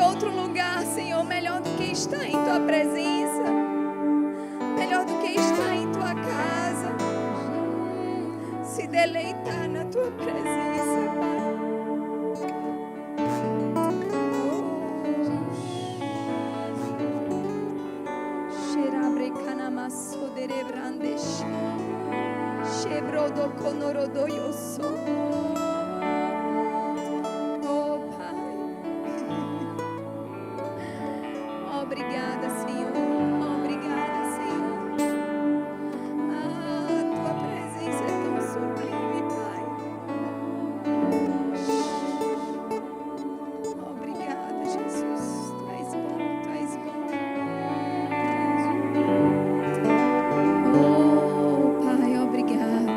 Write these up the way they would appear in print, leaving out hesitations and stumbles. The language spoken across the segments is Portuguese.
outro lugar, Senhor, melhor do que estar em Tua presença, melhor do que estar em Tua casa, se deleitar na Tua presença, Pai. Oh, Pai. Obrigada, Senhor. Obrigada, Senhor. Tua presença é tão sublime, Pai. Obrigada, Jesus. Tu és bom, Tu és bom. Oh, Pai, obrigada.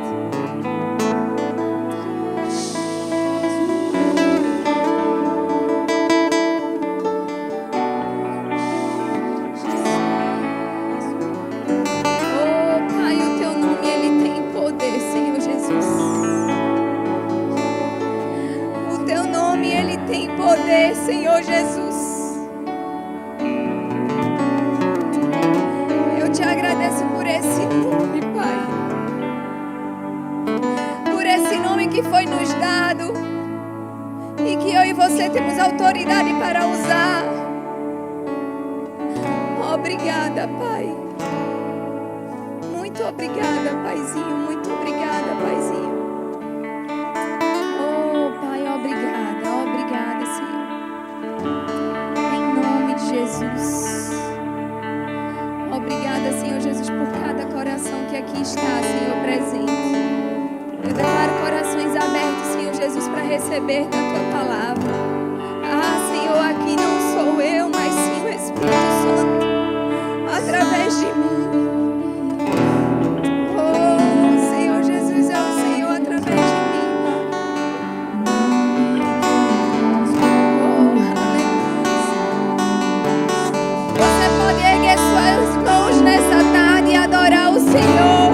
Senhor Jesus, eu te agradeço por esse nome, Pai, por esse nome que foi nos dado e que eu e você temos autoridade para usar. Obrigada, Pai, muito obrigada, Paizinho, muito obrigada, Paizinho. Jesus, obrigada, Senhor Jesus, por cada coração que aqui está, Senhor, presente. Eu declaro corações abertos, Senhor Jesus, para receber da Tua palavra. Senhor, aqui não sou eu, mas sim o Espírito Santo, através de mim. Senhor Jesus, é o Senhor através de mim. Erguer suas mãos nessa tarde e adorar o Senhor.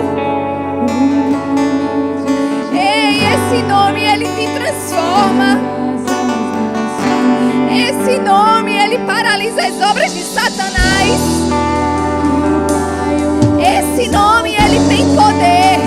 Ei, esse nome, ele te transforma. Esse nome, ele paralisa as obras de Satanás. Esse nome, ele tem poder.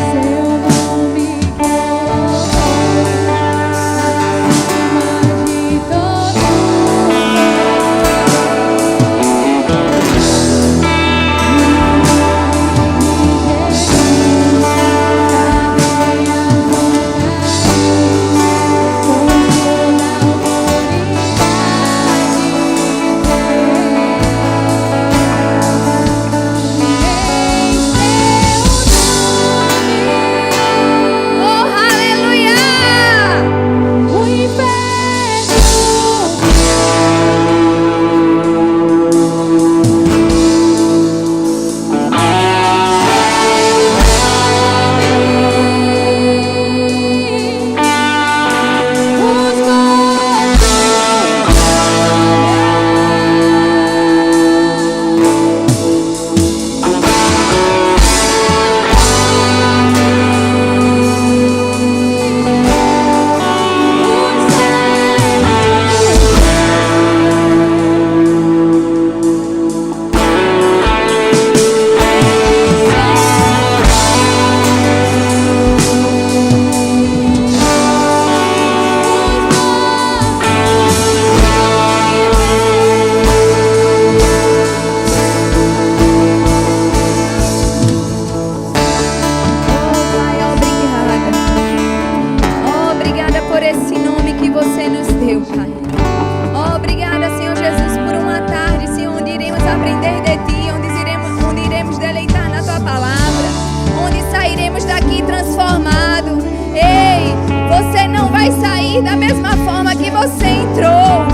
Da mesma forma que você entrou.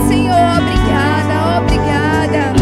Senhor, obrigada, obrigada.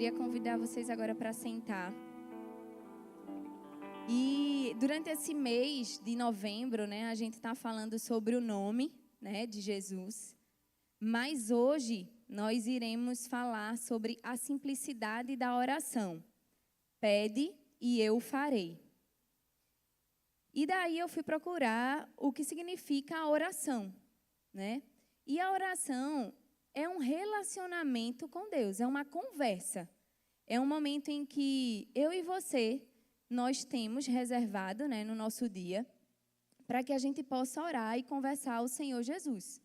Queria convidar vocês agora para sentar. E durante esse mês de novembro, né, a gente está falando sobre o nome, né, de Jesus. Mas hoje nós iremos falar sobre a simplicidade da oração. Pede e eu farei. E daí eu fui procurar o que significa a oração, né? E a oração é um relacionamento com Deus, é uma conversa. É um momento em que eu e você, nós temos reservado, né, no nosso dia, para que a gente possa orar e conversar ao Senhor Jesus.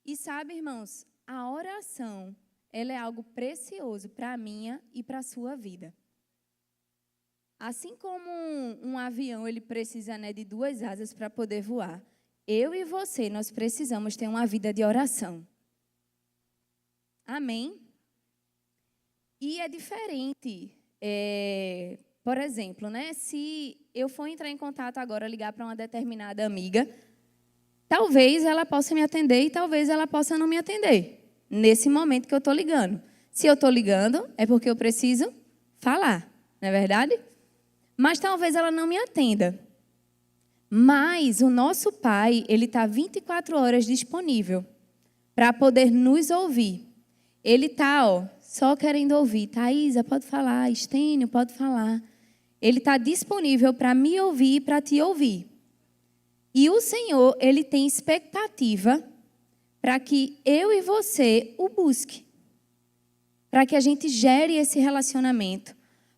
E sabe, irmãos, a oração, ela é algo precioso para a minha e para a sua vida. Assim como um avião, ele precisa, né, de 2 asas para poder voar, eu e você, nós precisamos ter uma vida de oração. Amém? E é diferente, por exemplo, né, se eu for entrar em contato agora, ligar para uma determinada amiga, talvez ela possa me atender e talvez ela possa não me atender, nesse momento que eu estou ligando. Se eu estou ligando, é porque eu preciso falar, não é verdade? Mas talvez ela não me atenda. Mas o nosso Pai, ele está 24 horas disponível para poder nos ouvir. Ele está, só querendo ouvir. Thaísa, pode falar. Estênio, pode falar. Ele está disponível para me ouvir e para te ouvir. E o Senhor, ele tem expectativa para que eu e você o busque. Para que a gente gere esse relacionamento.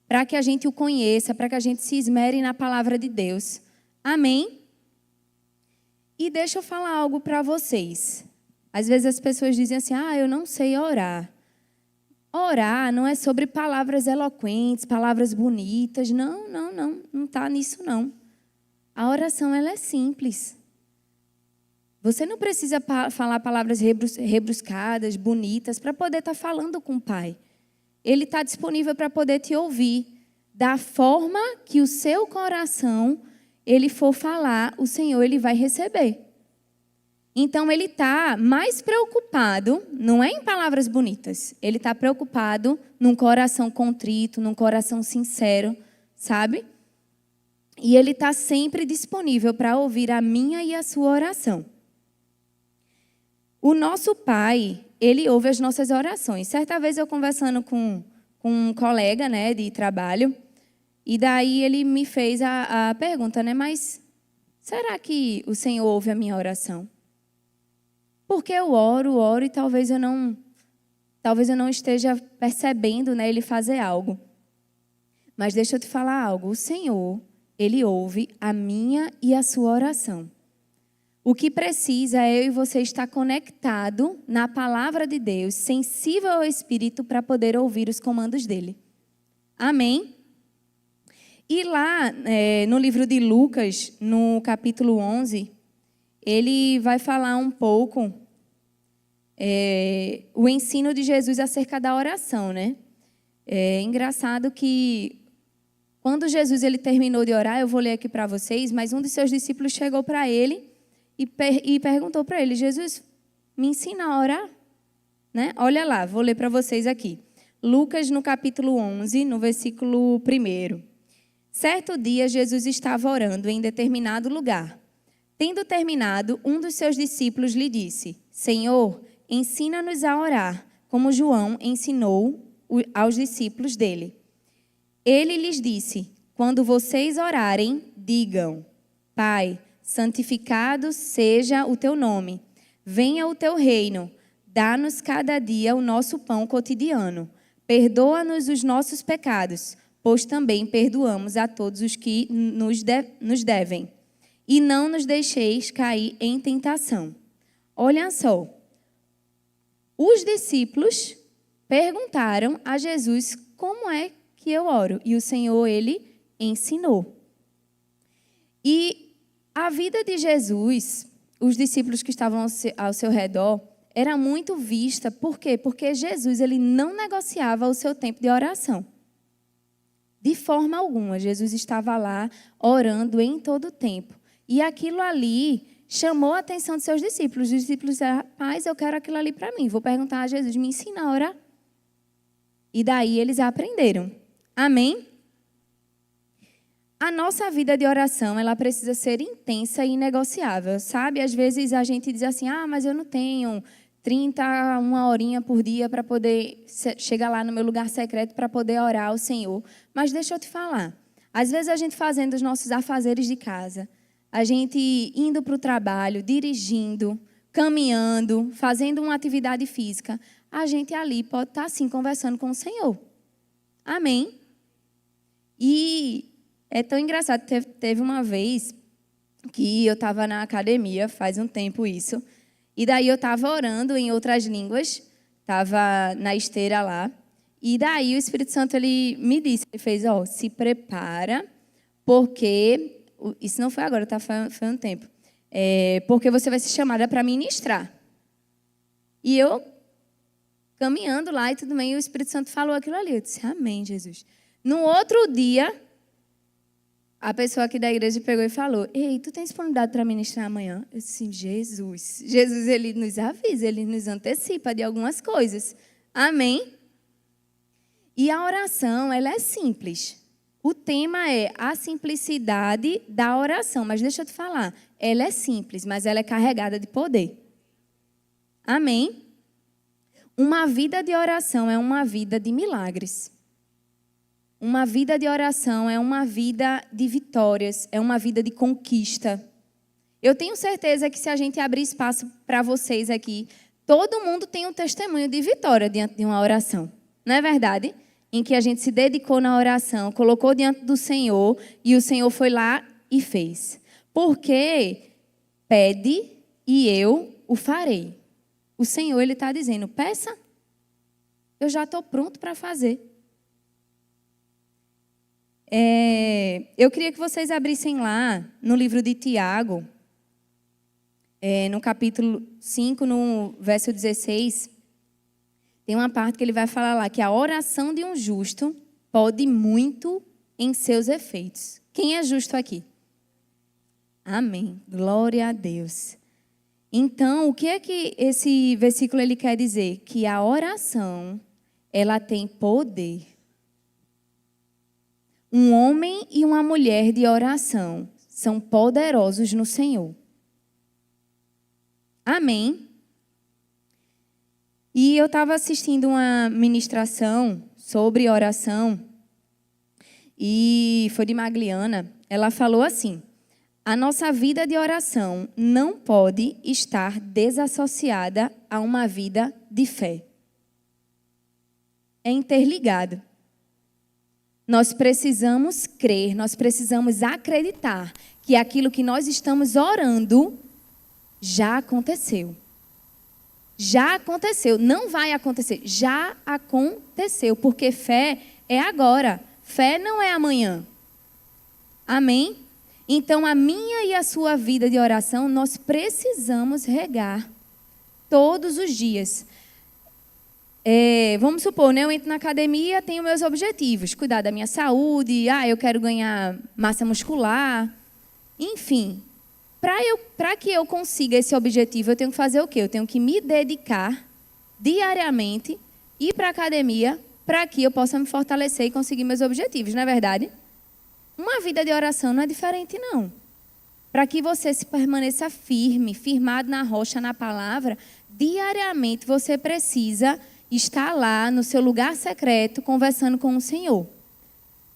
Para que a gente o conheça, para que a gente se esmere na palavra de Deus. Amém? E deixa eu falar algo para vocês. Às vezes as pessoas dizem assim, eu não sei orar. Orar não é sobre palavras eloquentes, palavras bonitas. Não está nisso não. A oração, ela é simples. Você não precisa falar palavras rebruscadas, bonitas, para poder estar falando com o Pai. Ele está disponível para poder te ouvir. Da forma que o seu coração, ele for falar, o Senhor, ele vai receber. Então, ele está mais preocupado, não é em palavras bonitas. Ele está preocupado num coração contrito, num coração sincero, sabe? E ele está sempre disponível para ouvir a minha e a sua oração. O nosso Pai, ele ouve as nossas orações. Certa vez eu conversando com um colega, né, de trabalho, e daí ele me fez a pergunta, né, mas será que o Senhor ouve a minha oração? Porque eu oro e talvez eu não esteja percebendo, né, ele fazer algo. Mas deixa eu te falar algo, o Senhor, ele ouve a minha e a sua oração. O que precisa é eu e você estar conectado na palavra de Deus, sensível ao Espírito para poder ouvir os comandos dele. Amém? E lá no livro de Lucas, no capítulo 11, ele vai falar um pouco o ensino de Jesus acerca da oração, né? É engraçado que quando Jesus ele terminou de orar, eu vou ler aqui para vocês, mas um dos seus discípulos chegou para ele e perguntou para ele, Jesus, me ensina a orar? Né? Olha lá, vou ler para vocês aqui. Lucas, no capítulo 11, no versículo 1. Certo dia, Jesus estava orando em determinado lugar. Tendo terminado, um dos seus discípulos lhe disse, Senhor, ensina-nos a orar, como João ensinou aos discípulos dele. Ele lhes disse, quando vocês orarem, digam, Pai, santificado seja o teu nome. Venha o teu reino. Dá-nos cada dia o nosso pão cotidiano. Perdoa-nos os nossos pecados, pois também perdoamos a todos os que nos devem. E não nos deixeis cair em tentação. Olha só. Os discípulos perguntaram a Jesus como é que eu oro. E o Senhor, ele ensinou. E a vida de Jesus, os discípulos que estavam ao seu redor, era muito vista. Por quê? Porque Jesus ele não negociava o seu tempo de oração. De forma alguma, Jesus estava lá orando em todo o tempo. E aquilo ali chamou a atenção de seus discípulos. Os discípulos disseram, rapaz, eu quero aquilo ali para mim. Vou perguntar a Jesus, me ensina a orar. E daí eles aprenderam. Amém? A nossa vida de oração, ela precisa ser intensa e inegociável, sabe? Às vezes a gente diz assim, mas eu não tenho uma horinha por dia para poder chegar lá no meu lugar secreto para poder orar ao Senhor. Mas deixa eu te falar, às vezes a gente fazendo os nossos afazeres de casa, a gente indo para o trabalho, dirigindo, caminhando, fazendo uma atividade física, a gente ali pode estar assim conversando com o Senhor. Amém? E é tão engraçado, teve uma vez que eu estava na academia, faz um tempo isso, e daí eu estava orando em outras línguas, estava na esteira lá, e daí o Espírito Santo ele me disse, ele fez, se prepara, porque, isso não foi agora, tá? Foi um tempo, porque você vai ser chamada para ministrar. E eu, caminhando lá e tudo bem, e o Espírito Santo falou aquilo ali, eu disse, amém, Jesus. No outro dia, a pessoa aqui da igreja pegou e falou, ei, tu tens disponibilidade para ministrar amanhã? Eu disse, Jesus, ele nos avisa, ele nos antecipa de algumas coisas. Amém? E a oração, ela é simples. O tema é a simplicidade da oração. Mas deixa eu te falar, ela é simples, mas ela é carregada de poder. Amém? Uma vida de oração é uma vida de milagres. Uma vida de oração é uma vida de vitórias, é uma vida de conquista. Eu tenho certeza que se a gente abrir espaço para vocês aqui, todo mundo tem um testemunho de vitória diante de uma oração. Não é verdade? Em que a gente se dedicou na oração, colocou diante do Senhor e o Senhor foi lá e fez. Porque pede e eu o farei. O Senhor, Ele está dizendo, peça, eu já estou pronto para fazer. Eu queria que vocês abrissem lá no livro de Tiago, no capítulo 5, no verso 16, tem uma parte que ele vai falar lá, que a oração de um justo pode muito em seus efeitos. Quem é justo aqui? Amém. Glória a Deus. Então, o que é que esse versículo ele quer dizer? Que a oração, ela tem poder. Um homem e uma mulher de oração são poderosos no Senhor. Amém? E eu estava assistindo uma ministração sobre oração e foi de Magliana. Ela falou assim, a nossa vida de oração não pode estar desassociada a uma vida de fé. É interligado. Nós precisamos crer, nós precisamos acreditar que aquilo que nós estamos orando já aconteceu. Já aconteceu, não vai acontecer, já aconteceu, porque fé é agora, fé não é amanhã. Amém? Então, a minha e a sua vida de oração, nós precisamos regar todos os dias. Vamos supor, né? Eu entro na academia, tenho meus objetivos, cuidar da minha saúde, eu quero ganhar massa muscular, enfim. Para que eu consiga esse objetivo, eu tenho que fazer o quê? Eu tenho que me dedicar diariamente, ir para a academia, para que eu possa me fortalecer e conseguir meus objetivos, não é verdade? Uma vida de oração não é diferente, não. Para que você se permaneça firme, firmado na rocha, na palavra, diariamente você precisa estar lá no seu lugar secreto, conversando com o Senhor.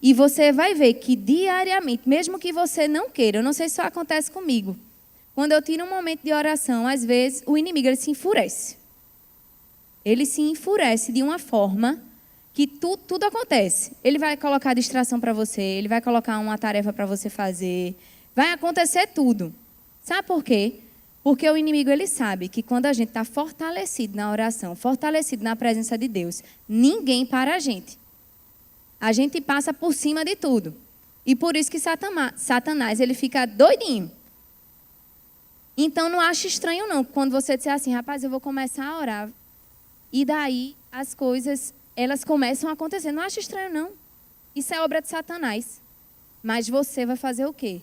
E você vai ver que diariamente, mesmo que você não queira, eu não sei se isso acontece comigo, quando eu tiro um momento de oração, às vezes o inimigo ele se enfurece. Ele se enfurece de uma forma que tudo acontece. Ele vai colocar distração para você, ele vai colocar uma tarefa para você fazer, vai acontecer tudo. Sabe por quê? Porque o inimigo ele sabe que quando a gente está fortalecido na oração, fortalecido na presença de Deus, ninguém para a gente. A gente passa por cima de tudo. E por isso que Satanás ele fica doidinho. Então não ache estranho não, quando você disser assim, rapaz, eu vou começar a orar. E daí as coisas, elas começam a acontecer. Não ache estranho não. Isso é obra de Satanás. Mas você vai fazer o quê?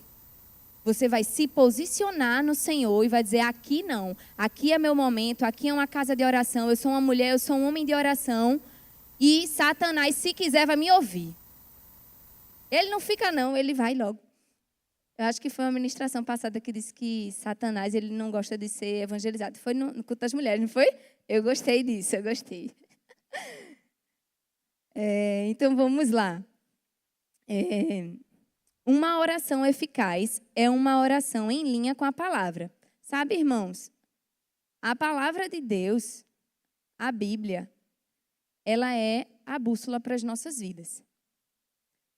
Você vai se posicionar no Senhor e vai dizer, aqui não. Aqui é meu momento, aqui é uma casa de oração. Eu sou uma mulher, eu sou um homem de oração. E Satanás, se quiser, vai me ouvir. Ele não fica não, ele vai logo. Eu acho que foi uma ministração passada que disse que Satanás ele não gosta de ser evangelizado. Foi no culto das mulheres, não foi? Eu gostei disso, eu gostei. Então, vamos lá. Uma oração eficaz é uma oração em linha com a palavra. Sabe, irmãos, a palavra de Deus, a Bíblia, ela é a bússola para as nossas vidas.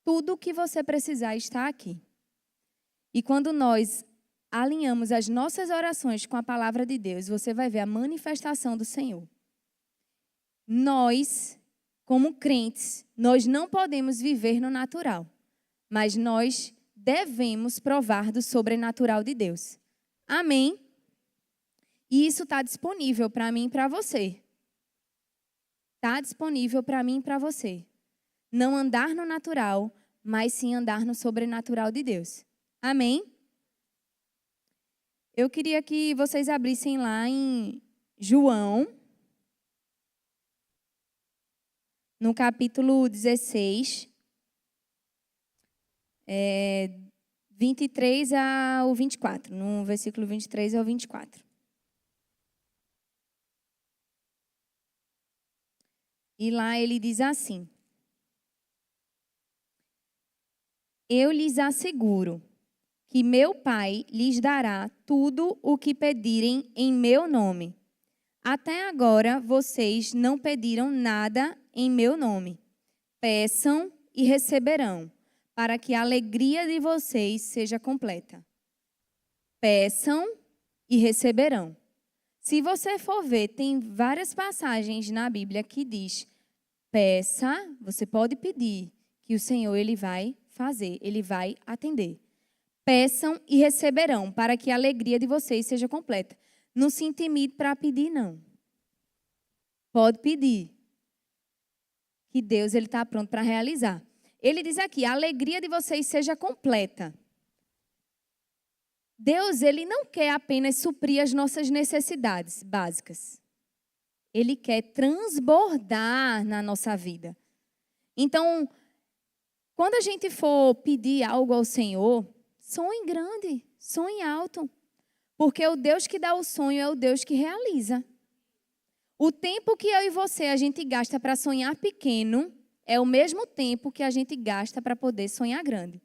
Tudo o que você precisar está aqui. E quando nós alinhamos as nossas orações com a palavra de Deus, você vai ver a manifestação do Senhor. Nós, como crentes, nós não podemos viver no natural, mas nós devemos provar do sobrenatural de Deus. Amém? E isso está disponível para mim e para você. Está disponível para mim e para você. Não andar no natural, mas sim andar no sobrenatural de Deus. Amém? Eu queria que vocês abrissem lá em João, no capítulo 16, 23 ao 24, no versículo 23 ao 24. E lá ele diz assim: Eu lhes asseguro que meu Pai lhes dará tudo o que pedirem em meu nome. Até agora vocês não pediram nada em meu nome. Peçam e receberão, para que a alegria de vocês seja completa. Peçam e receberão. Se você for ver, tem várias passagens na Bíblia que diz: peça, você pode pedir, que o Senhor ele vai fazer, ele vai atender. Peçam e receberão, para que a alegria de vocês seja completa. Não se intimide para pedir, não. Pode pedir, que Deus ele está pronto para realizar. Ele diz aqui: a alegria de vocês seja completa. Deus ele não quer apenas suprir as nossas necessidades básicas. Ele quer transbordar na nossa vida. Então, quando a gente for pedir algo ao Senhor, sonhe grande, sonhe alto. Porque o Deus que dá o sonho é o Deus que realiza. O tempo que eu e você a gente gasta para sonhar pequeno é o mesmo tempo que a gente gasta para poder sonhar grande.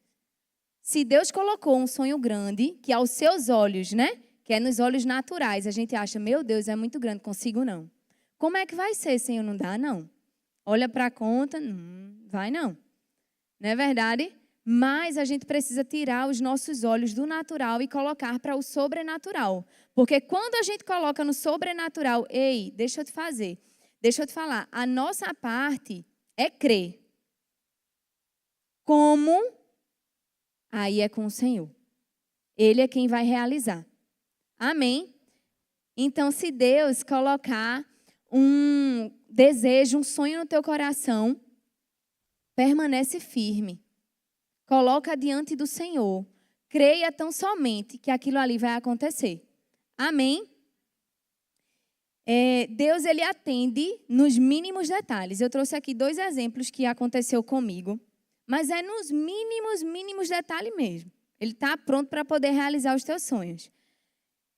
Se Deus colocou um sonho grande, que aos seus olhos, né? Que é nos olhos naturais, a gente acha, meu Deus, é muito grande, consigo não. Como é que vai ser, Senhor? Não dá, não. Olha para a conta, vai não. Não é verdade? Mas a gente precisa tirar os nossos olhos do natural e colocar para o sobrenatural. Porque quando a gente coloca no sobrenatural, ei, deixa eu te falar, a nossa parte é crer. Como? Aí é com o Senhor. Ele é quem vai realizar. Amém? Então, se Deus colocar um desejo, um sonho no teu coração, permanece firme. Coloca diante do Senhor. Creia tão somente que aquilo ali vai acontecer. Amém? Deus, ele atende nos mínimos detalhes. Eu trouxe aqui 2 exemplos que aconteceu comigo. Mas é nos mínimos detalhes mesmo. Ele está pronto para poder realizar os teus sonhos.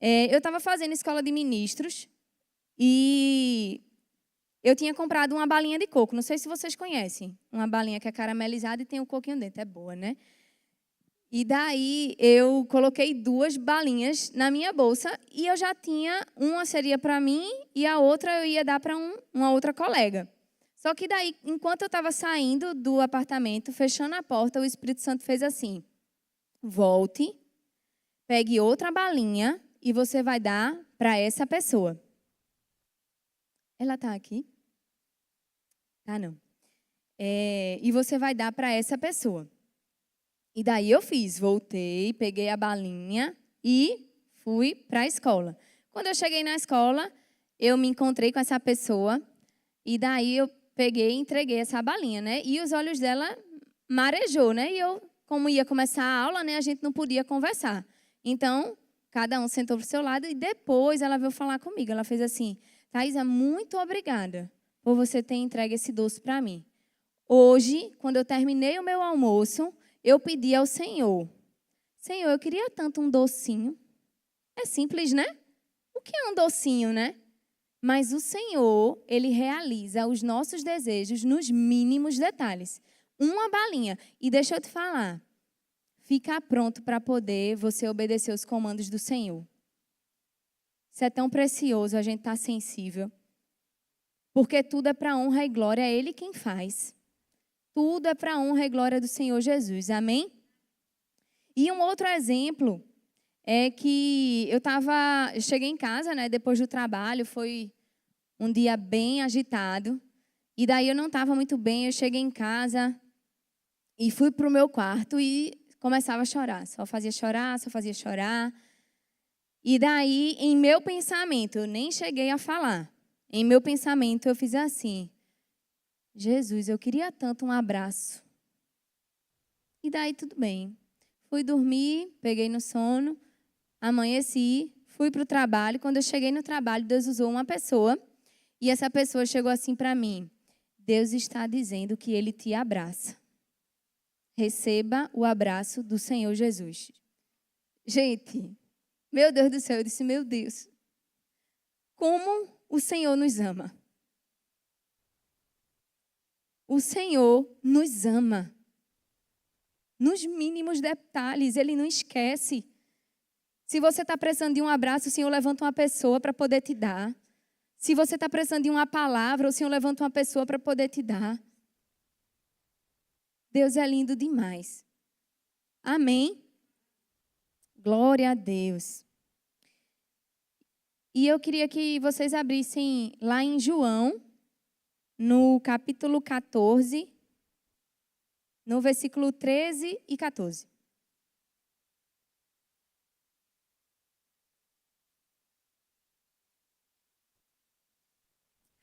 Eu estava fazendo escola de ministros e eu tinha comprado uma balinha de coco. Não sei se vocês conhecem. Uma balinha que é caramelizada e tem um coquinho dentro. É boa, né? E daí eu coloquei 2 balinhas na minha bolsa e eu já tinha, uma seria para mim e a outra eu ia dar para uma outra colega. Só que daí, enquanto eu estava saindo do apartamento, fechando a porta, o Espírito Santo fez assim: volte, pegue outra balinha e você vai dar para essa pessoa. Ela está aqui? Tá, não. E você vai dar para essa pessoa. E daí eu fiz, voltei, peguei a balinha e fui para a escola. Quando eu cheguei na escola, eu me encontrei com essa pessoa e daí eu peguei e entreguei essa balinha, né? E os olhos dela marejou, né? E eu, como ia começar a aula, né? A gente não podia conversar. Então, cada um sentou para o seu lado e depois ela veio falar comigo. Ela fez assim: Thaisa, muito obrigada por você ter entregue esse doce para mim. Hoje, quando eu terminei o meu almoço, eu pedi ao Senhor: Senhor, eu queria tanto um docinho. É simples, né? O que é um docinho, né? Mas o Senhor, Ele realiza os nossos desejos nos mínimos detalhes. Uma balinha. E deixa eu te falar, fica pronto para poder você obedecer os comandos do Senhor. Isso é tão precioso, a gente está sensível. Porque tudo é para a honra e glória, é Ele quem faz. Tudo é para a honra e glória do Senhor Jesus, amém? E um outro exemplo é que eu cheguei em casa, né, depois do trabalho, foi um dia bem agitado. E daí eu não estava muito bem, eu cheguei em casa e fui para o meu quarto e começava a chorar. Só fazia chorar, só fazia chorar. E daí, em meu pensamento, eu nem cheguei a falar. Em meu pensamento, eu fiz assim: Jesus, eu queria tanto um abraço. E daí, tudo bem. Fui dormir, peguei no sono, amanheci, fui para o trabalho. Quando eu cheguei no trabalho, Deus usou uma pessoa. E essa pessoa chegou assim para mim: Deus está dizendo que Ele te abraça. Receba o abraço do Senhor Jesus. Gente, meu Deus do céu, eu disse: meu Deus, como o Senhor nos ama. O Senhor nos ama. Nos mínimos detalhes, Ele não esquece. Se você está precisando de um abraço, o Senhor levanta uma pessoa para poder te dar. Se você está precisando de uma palavra, o Senhor levanta uma pessoa para poder te dar. Deus é lindo demais. Amém? Glória a Deus. E eu queria que vocês abrissem lá em João, no capítulo 14, no versículo 13 e 14.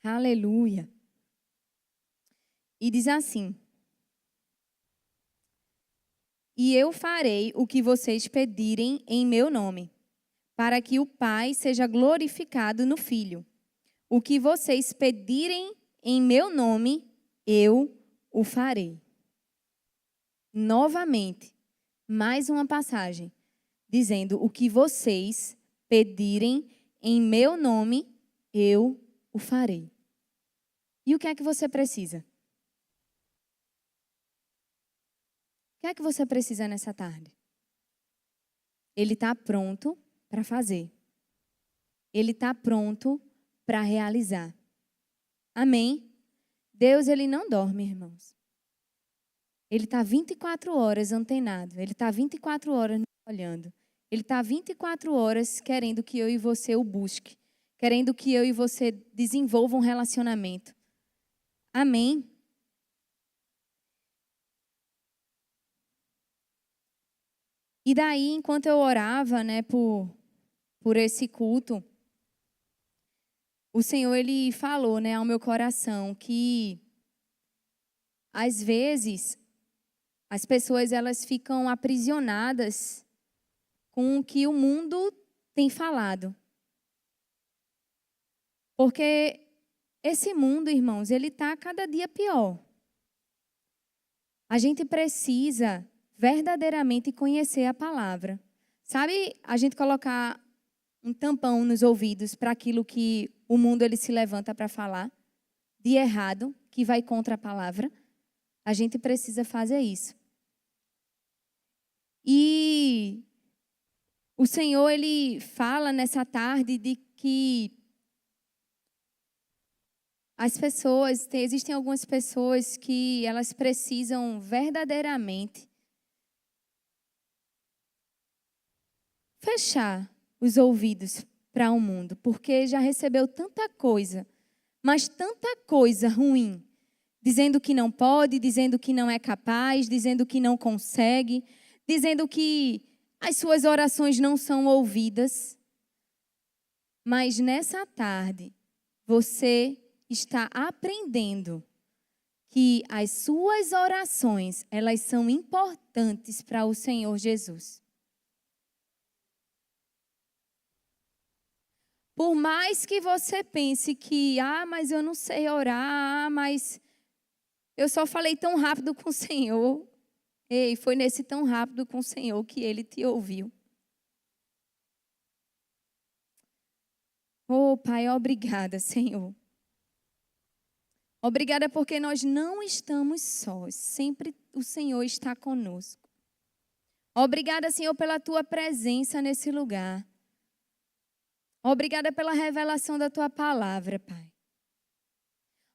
Aleluia. E diz assim: E eu farei o que vocês pedirem em meu nome, para que o Pai seja glorificado no Filho. O que vocês pedirem em meu nome, eu o farei. Novamente, mais uma passagem, dizendo: o que vocês pedirem em meu nome, eu o farei. E o que é que você precisa? O que é que você precisa nessa tarde? Ele está pronto para fazer. Ele está pronto para realizar. Amém? Deus, Ele não dorme, irmãos. Ele está 24 horas antenado. Ele está 24 horas olhando. Ele está 24 horas querendo que eu e você o busque. Querendo que eu e você desenvolva um relacionamento. Amém? E daí, enquanto eu orava, né, por esse culto, o Senhor, Ele falou, né, ao meu coração que, às vezes, as pessoas, elas ficam aprisionadas com o que o mundo tem falado. Porque esse mundo, irmãos, ele está cada dia pior. A gente precisa verdadeiramente conhecer a palavra. Sabe, a gente colocar um tampão nos ouvidos para aquilo que o mundo ele se levanta para falar, de errado, que vai contra a palavra. A gente precisa fazer isso. E o Senhor, Ele fala nessa tarde de que existem algumas pessoas que elas precisam verdadeiramente fechar os ouvidos para o mundo, porque já recebeu tanta coisa, mas tanta coisa ruim, dizendo que não pode, dizendo que não é capaz, dizendo que não consegue, dizendo que as suas orações não são ouvidas. Mas nessa tarde, você está aprendendo que as suas orações, elas são importantes para o Senhor Jesus. Por mais que você pense que, mas eu não sei orar, mas eu só falei tão rápido com o Senhor. Ei, foi nesse tão rápido com o Senhor que Ele te ouviu. Oh, Pai, obrigada, Senhor. Obrigada porque nós não estamos sós. Sempre o Senhor está conosco. Obrigada, Senhor, pela Tua presença nesse lugar. Obrigada pela revelação da Tua palavra, Pai.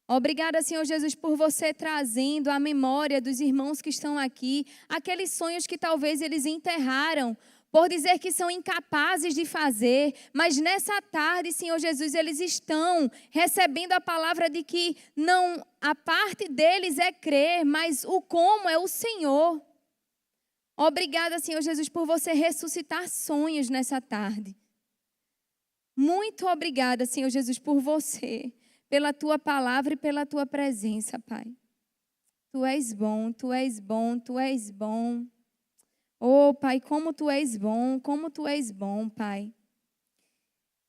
Obrigada, Senhor Jesus, por você trazendo à memória dos irmãos que estão aqui aqueles sonhos que talvez eles enterraram por dizer que são incapazes de fazer, mas nessa tarde, Senhor Jesus, eles estão recebendo a palavra de que não, a parte deles é crer, mas o como é o Senhor. Obrigada, Senhor Jesus, por você ressuscitar sonhos nessa tarde. Muito obrigada, Senhor Jesus, por você, pela Tua palavra e pela Tua presença, Pai. Tu és bom, Tu és bom, Tu és bom. Oh, Pai, como Tu és bom, Pai.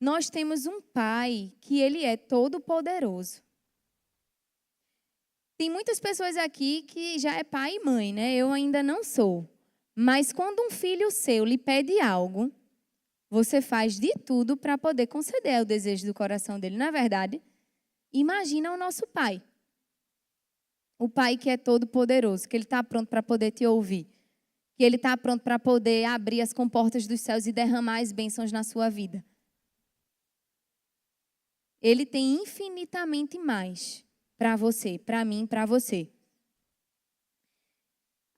Nós temos um Pai que Ele é todo poderoso. Tem muitas pessoas aqui que já é pai e mãe, né? Eu ainda não sou. Mas quando um filho seu lhe pede algo, você faz de tudo para poder conceder o desejo do coração dele. Não é verdade? Imagina o nosso Pai. O Pai que é todo poderoso, que Ele está pronto para poder te ouvir. Que Ele está pronto para poder abrir as comportas dos céus e derramar as bênçãos na sua vida. Ele tem infinitamente mais para você, para mim, para você.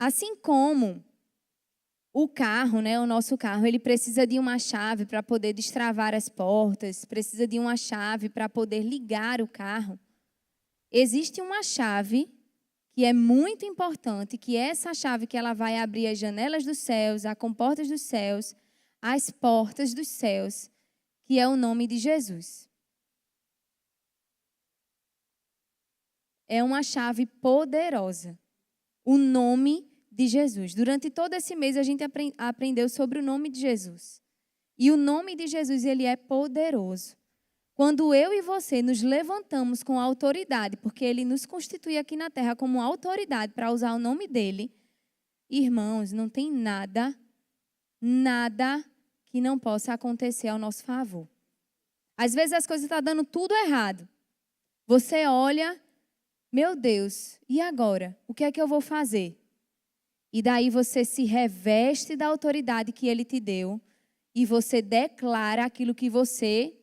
Assim como o carro, né, o nosso carro, ele precisa de uma chave para poder destravar as portas, precisa de uma chave para poder ligar o carro. Existe uma chave que é muito importante, que é essa chave que ela vai abrir as janelas dos céus, as comportas dos céus, as portas dos céus, que é o nome de Jesus. É uma chave poderosa. O nome de Jesus. Durante todo esse mês a gente aprendeu sobre o nome de Jesus. E o nome de Jesus, ele é poderoso. Quando eu e você nos levantamos com autoridade, porque Ele nos constitui aqui na terra como autoridade para usar o nome dEle, irmãos, não tem nada que não possa acontecer ao nosso favor. Às vezes as coisas estão dando tudo errado. Você olha, meu Deus, e agora? O que é que eu vou fazer? E daí você se reveste da autoridade que Ele te deu e você declara aquilo que você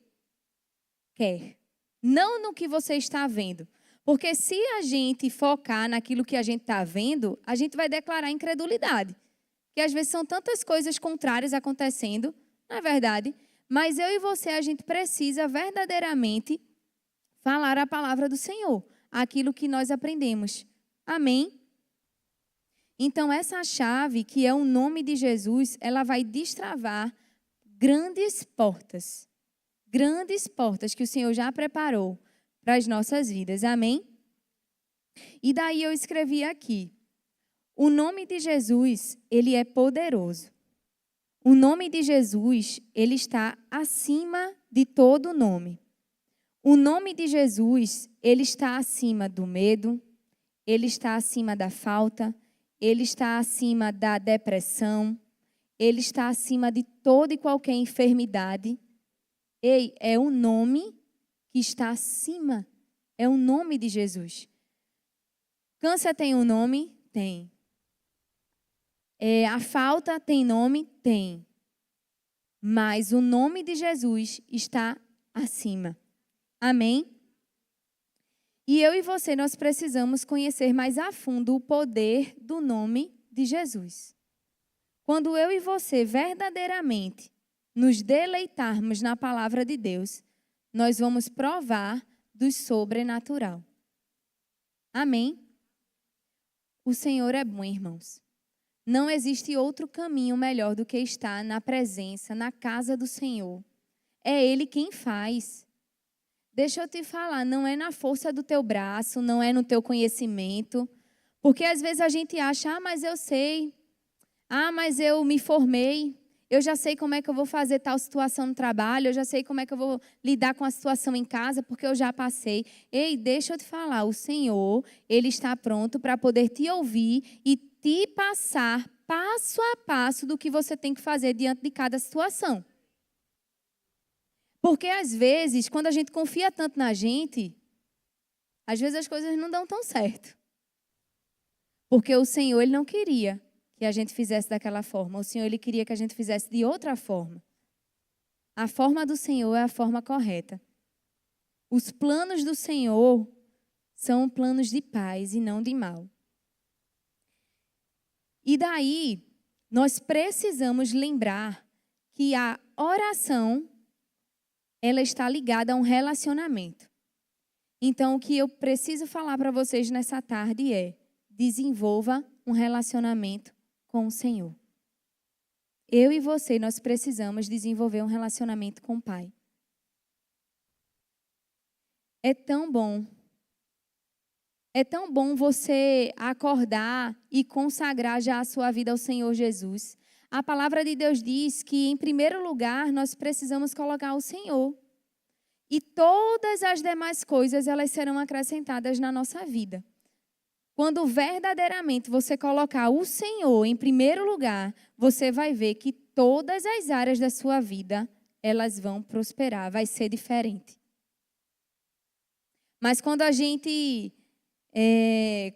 quer, não no que você está vendo. Porque se a gente focar naquilo que a gente está vendo, a gente vai declarar incredulidade. Porque às vezes são tantas coisas contrárias acontecendo, não é verdade? Mas eu e você, a gente precisa verdadeiramente falar a palavra do Senhor, aquilo que nós aprendemos. Amém? Então essa chave, que é o nome de Jesus, ela vai destravar grandes portas que o Senhor já preparou para as nossas vidas. Amém? E daí eu escrevi aqui, o nome de Jesus, ele é poderoso. O nome de Jesus, ele está acima de todo nome. O nome de Jesus, ele está acima do medo, ele está acima da falta, ele está acima da depressão, ele está acima de toda e qualquer enfermidade. Ei, é o nome que está acima. É o nome de Jesus. Câncer tem um nome? Tem. A falta tem nome? Tem. Mas o nome de Jesus está acima. Amém? E eu e você, nós precisamos conhecer mais a fundo o poder do nome de Jesus. Quando eu e você verdadeiramente nos deleitarmos na palavra de Deus, nós vamos provar do sobrenatural. Amém? O Senhor é bom, irmãos. Não existe outro caminho melhor do que estar na presença, na casa do Senhor. É Ele quem faz. Deixa eu te falar, não é na força do teu braço, não é no teu conhecimento. Porque às vezes a gente acha, mas eu sei. Mas eu me formei. Eu já sei como é que eu vou fazer tal situação no trabalho, eu já sei como é que eu vou lidar com a situação em casa, porque eu já passei. Ei, deixa eu te falar, o Senhor, Ele está pronto para poder te ouvir e te passar passo a passo do que você tem que fazer diante de cada situação. Porque às vezes, quando a gente confia tanto na gente, às vezes as coisas não dão tão certo. Porque o Senhor, Ele não queria que a gente fizesse daquela forma. O Senhor, Ele queria que a gente fizesse de outra forma. A forma do Senhor é a forma correta. Os planos do Senhor são planos de paz e não de mal. E daí, nós precisamos lembrar que a oração, ela está ligada a um relacionamento. Então, o que eu preciso falar para vocês nessa tarde é: desenvolva um relacionamento com o Senhor. Eu e você, nós precisamos desenvolver um relacionamento com o Pai. É tão bom você acordar e consagrar já a sua vida ao Senhor Jesus. A palavra de Deus diz que, em primeiro lugar, nós precisamos colocar o Senhor. E todas as demais coisas, elas serão acrescentadas na nossa vida. Quando verdadeiramente você colocar o Senhor em primeiro lugar, você vai ver que todas as áreas da sua vida, elas vão prosperar, vai ser diferente. Mas quando a gente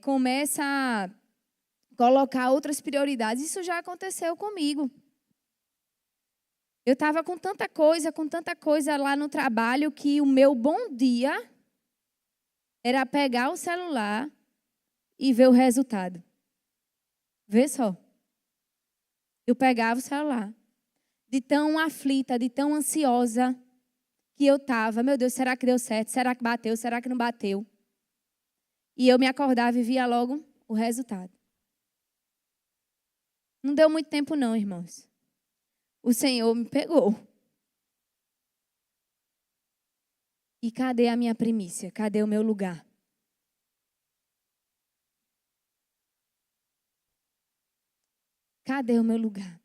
começa a colocar outras prioridades, isso já aconteceu comigo. Eu estava com tanta coisa lá no trabalho, que o meu bom dia era pegar o celular e ver o resultado. Vê só. Eu pegava o celular. De tão aflita, de tão ansiosa que eu estava. Meu Deus, será que deu certo? Será que bateu? Será que não bateu? E eu me acordava e via logo o resultado. Não deu muito tempo não, irmãos. O Senhor me pegou. E cadê a minha primícia? Cadê o meu lugar? Cadê o meu lugar?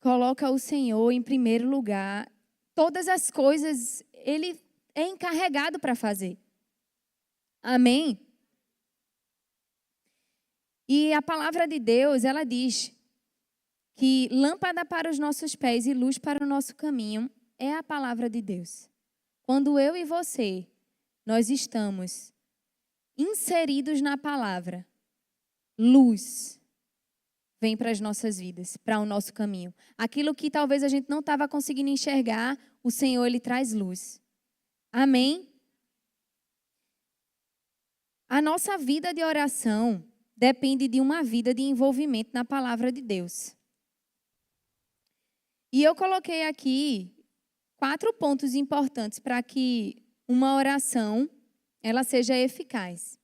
Coloca o Senhor em primeiro lugar. Todas as coisas Ele é encarregado para fazer. Amém? E a palavra de Deus, ela diz que lâmpada para os nossos pés e luz para o nosso caminho é a palavra de Deus. Quando eu e você, nós estamos inseridos na palavra, luz vem para as nossas vidas, para o nosso caminho. Aquilo que talvez a gente não estava conseguindo enxergar, o Senhor, Ele traz luz. Amém? A nossa vida de oração depende de uma vida de envolvimento na palavra de Deus. E eu coloquei aqui 4 pontos importantes para que uma oração ela seja eficaz.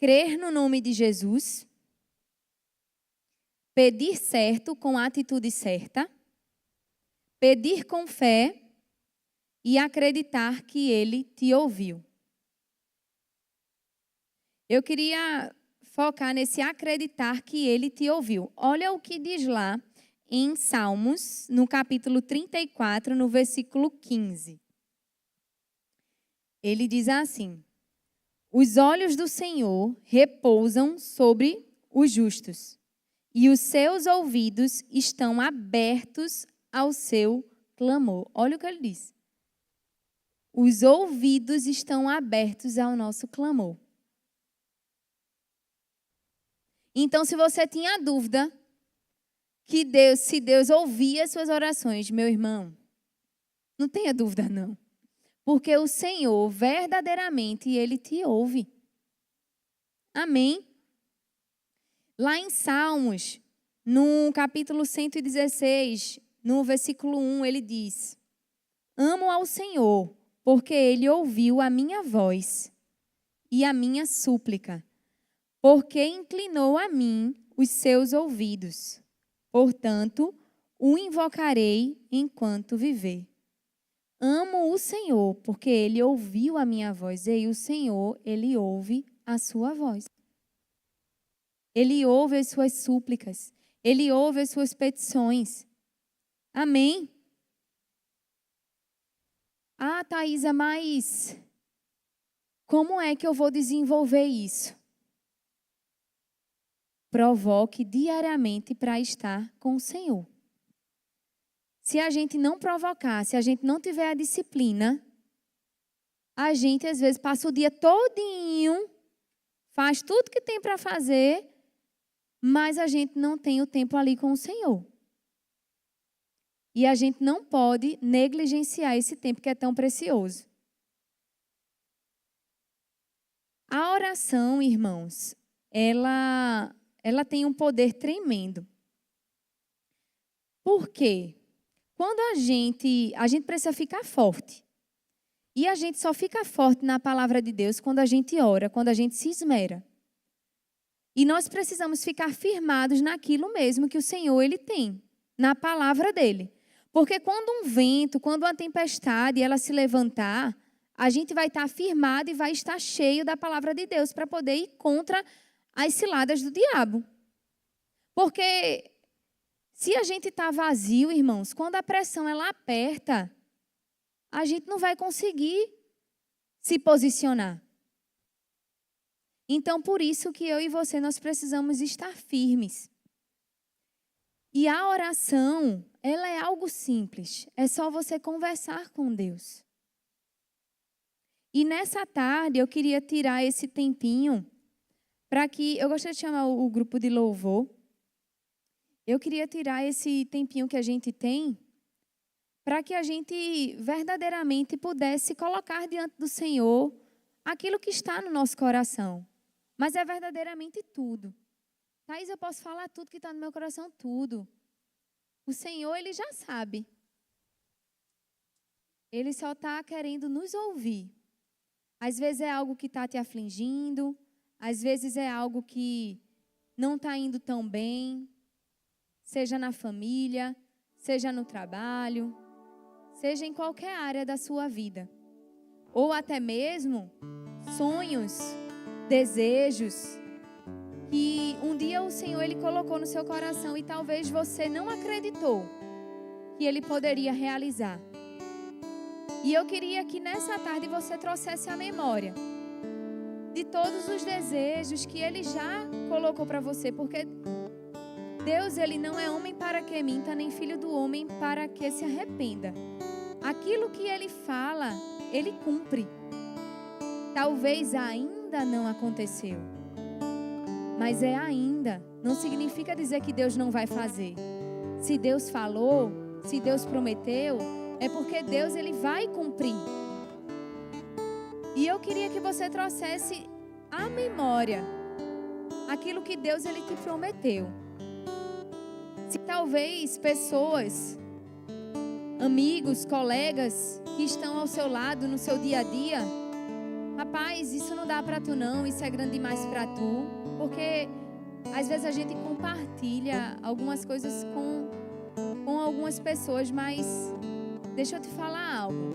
Crer no nome de Jesus, pedir certo com a atitude certa, pedir com fé e acreditar que Ele te ouviu. Eu queria focar nesse acreditar que Ele te ouviu. Olha o que diz lá em Salmos, no capítulo 34, no versículo 15. Ele diz assim: os olhos do Senhor repousam sobre os justos, e os seus ouvidos estão abertos ao seu clamor. Olha o que ele diz. Os ouvidos estão abertos ao nosso clamor. Então, se você tinha dúvida que se Deus ouvia as suas orações, meu irmão, não tenha dúvida não. Porque o Senhor, verdadeiramente, Ele te ouve. Amém? Lá em Salmos, no capítulo 116, no versículo 1, ele diz: amo ao Senhor, porque Ele ouviu a minha voz e a minha súplica, porque inclinou a mim os seus ouvidos. Portanto, o invocarei enquanto viver. Amo o Senhor, porque Ele ouviu a minha voz. E o Senhor, Ele ouve a sua voz. Ele ouve as suas súplicas. Ele ouve as suas petições. Amém? Ah, Thaisa, mas como é que eu vou desenvolver isso? Provoque diariamente para estar com o Senhor. Se a gente não provocar, se a gente não tiver a disciplina, a gente às vezes passa o dia todinho, faz tudo que tem para fazer, mas a gente não tem o tempo ali com o Senhor. E a gente não pode negligenciar esse tempo que é tão precioso. A oração, irmãos, ela tem um poder tremendo. Por quê? Quando a gente precisa ficar forte. E a gente só fica forte na palavra de Deus quando a gente ora, quando a gente se esmera. E nós precisamos ficar firmados naquilo mesmo que o Senhor ele tem, na palavra dele. Porque quando um vento, quando uma tempestade ela se levantar, a gente vai estar firmado e vai estar cheio da palavra de Deus para poder ir contra as ciladas do diabo. Porque se a gente está vazio, irmãos, quando a pressão ela aperta, a gente não vai conseguir se posicionar. Então, por isso que eu e você, nós precisamos estar firmes. E a oração, ela é algo simples. É só você conversar com Deus. E nessa tarde, eu queria tirar esse tempinho para que... Eu gostaria de chamar o grupo de louvor. Eu queria tirar esse tempinho que a gente tem para que a gente verdadeiramente pudesse colocar diante do Senhor aquilo que está no nosso coração. Mas é verdadeiramente tudo. Thaís, eu posso falar tudo que está no meu coração, tudo. O Senhor, Ele já sabe. Ele só está querendo nos ouvir. Às vezes é algo que está te afligindo, às vezes é algo que não está indo tão bem, seja na família, seja no trabalho, seja em qualquer área da sua vida. Ou até mesmo sonhos, desejos que um dia o Senhor ele colocou no seu coração e talvez você não acreditou que Ele poderia realizar. E eu queria que nessa tarde você trouxesse a memória de todos os desejos que Ele já colocou para você, porque Deus ele não é homem para que minta, nem filho do homem para que se arrependa. Aquilo que Ele fala, Ele cumpre. Talvez ainda não aconteceu. Mas é ainda. Não significa dizer que Deus não vai fazer. Se Deus falou, se Deus prometeu, é porque Deus ele vai cumprir. E eu queria que você trouxesse à memória aquilo que Deus ele te prometeu. Se talvez pessoas, amigos, colegas que estão ao seu lado no seu dia a dia, rapaz, isso não dá para tu não, isso é grande demais para tu. Porque às vezes a gente compartilha algumas coisas com algumas pessoas, mas deixa eu te falar algo.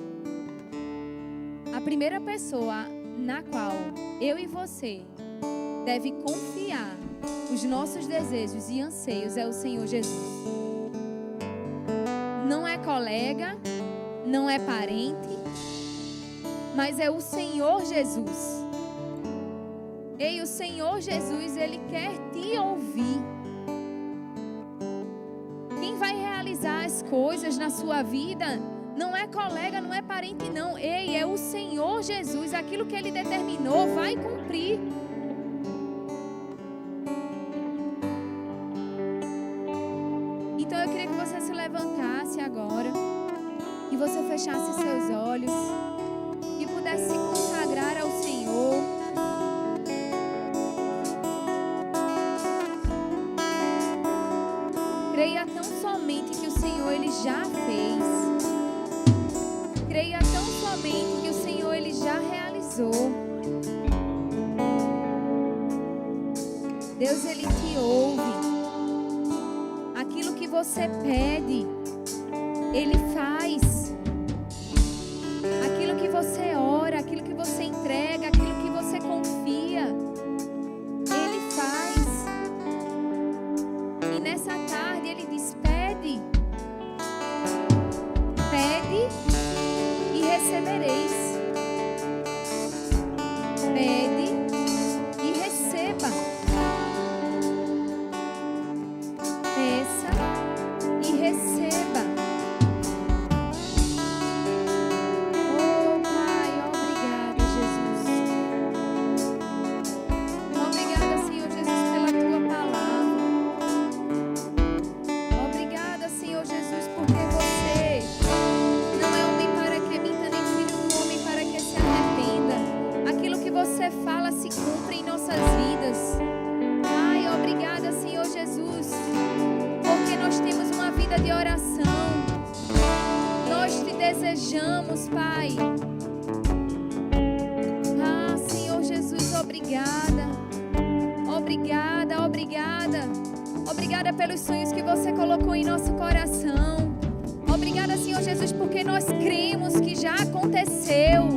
A primeira pessoa na qual eu e você deve confiar os nossos desejos e anseios é o Senhor Jesus. Não é colega, não é parente, mas é o Senhor Jesus. Ei, o Senhor Jesus, Ele quer te ouvir. Quem vai realizar as coisas na sua vida não é colega, não é parente, não. Ei, é o Senhor Jesus. Aquilo que Ele determinou vai cumprir. Então eu queria que você se levantasse agora e você fechasse seus olhos e pudesse se consagrar ao Senhor. Creia tão somente que o Senhor ele já fez. Creia tão somente que o Senhor ele já realizou. Deus ele te ouve. Aquilo que você pede, Ele faz. Aquilo que você ora, aquilo que você entrega, aquilo que você confia, Ele faz. vez. Pede e receba. Peça e receba. Oh, Pai, obrigada, Jesus. Obrigada, Senhor Jesus, pela tua palavra. Obrigada, Senhor Jesus, porque você não é homem para que minta, nem filho do homem para que se arrependa. Aquilo que você fala se cumpre em nossas vidas. Pai, obrigada, Senhor Jesus, porque nós temos uma vida de oração. Nós te desejamos, Pai. Ah, Senhor Jesus, obrigada. Obrigada, obrigada. Obrigada pelos sonhos que você colocou em nosso coração. Obrigada, Senhor Jesus, porque nós cremos que já aconteceu.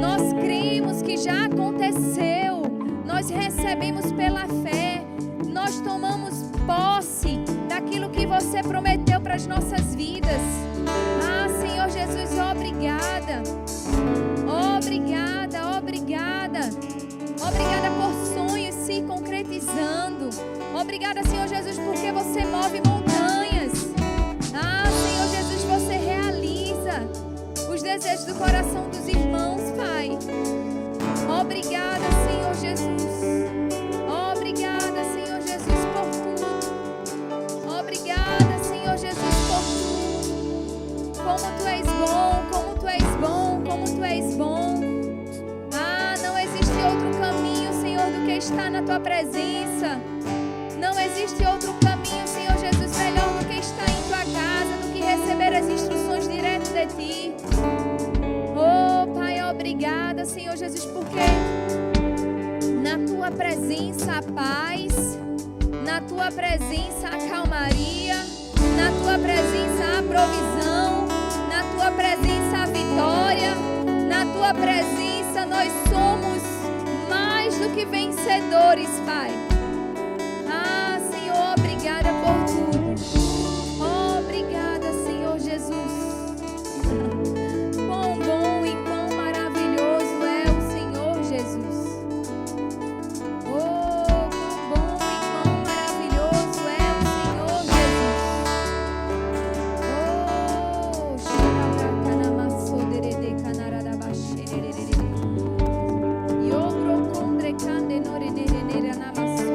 Nós cremos que já aconteceu. Nós recebemos pela fé. Nós tomamos posse daquilo que você prometeu para as nossas vidas. Ah, Senhor Jesus, obrigada. Obrigada, obrigada. Obrigada por sonhos se concretizando. Obrigada, Senhor Jesus, porque você move montanhas. Ah, Senhor Jesus, você realiza os desejos do coração dos irmãos, Pai. Obrigada, Senhor Jesus. Obrigada, Senhor Jesus, por tudo. Obrigada, Senhor Jesus, por tudo. Como tu és bom, como tu és bom, como tu és bom. Ah, não existe outro caminho, Senhor, do que estar na tua presença. Não existe outro caminho, Senhor Jesus, melhor do que estar em tua casa, do que receber as instruções direto de ti. Oh, Pai, obrigada, Senhor Jesus, porque na tua presença a paz, na tua presença a calmaria, na tua presença a provisão, na tua presença a vitória, na tua presença nós somos mais do que vencedores, Pai. Ah, Senhor, obrigada por tudo. Obrigada, Senhor Jesus. Quão bom e quão maravilhoso é o Senhor Jesus. Oh, quão bom e quão maravilhoso é o Senhor Jesus. Oh, xeracatanamassoderede canaradabaxererere. Yobro condre candenorederere namasso.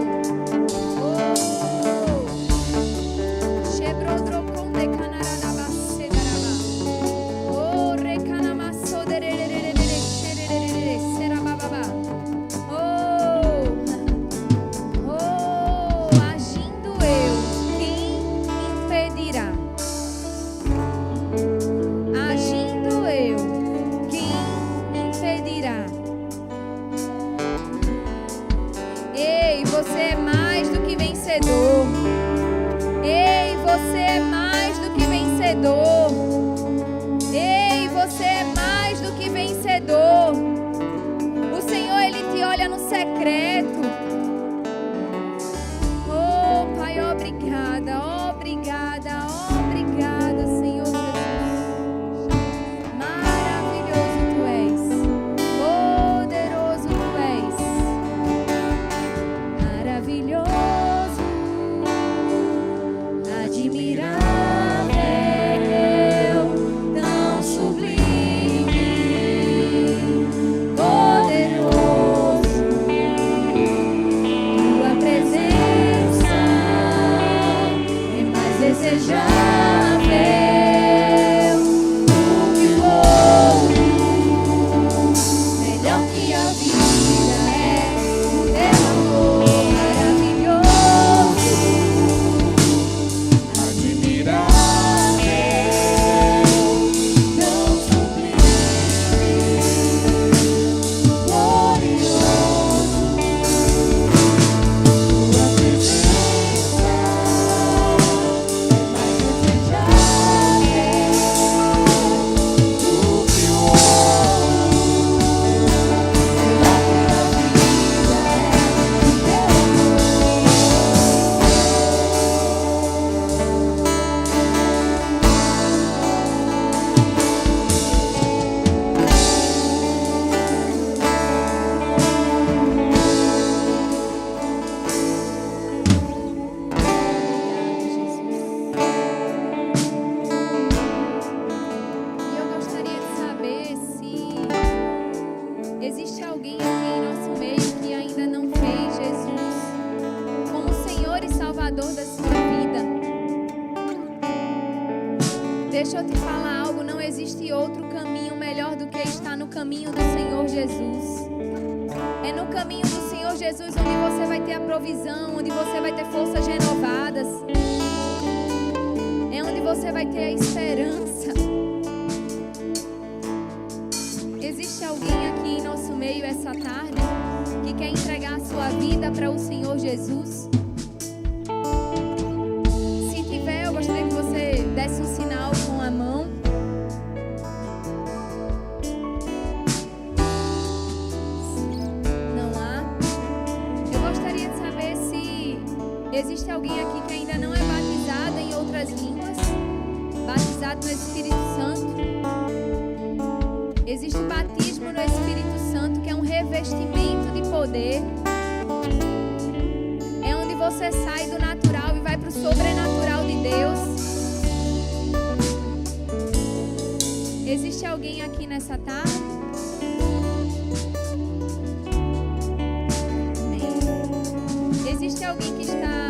no caminho do Senhor Jesus. É no caminho do Senhor Jesus onde você vai ter a provisão, onde você vai ter forças renovadas. É onde você vai ter a esperança. Existe alguém aqui em nosso meio essa tarde que quer entregar a sua vida para o Senhor Jesus? Se tiver, eu gostaria que você desse um sinal com a mão. Não há? Eu gostaria de saber se existe alguém aqui que ainda não é batizado em outras línguas, batizado no Espírito Santo. Existe o batismo no Espírito Santo, que é um revestimento de poder. É onde você sai do natural e vai para o sobrenatural de Deus. Existe alguém aqui nessa tarde? Amém. Existe alguém que está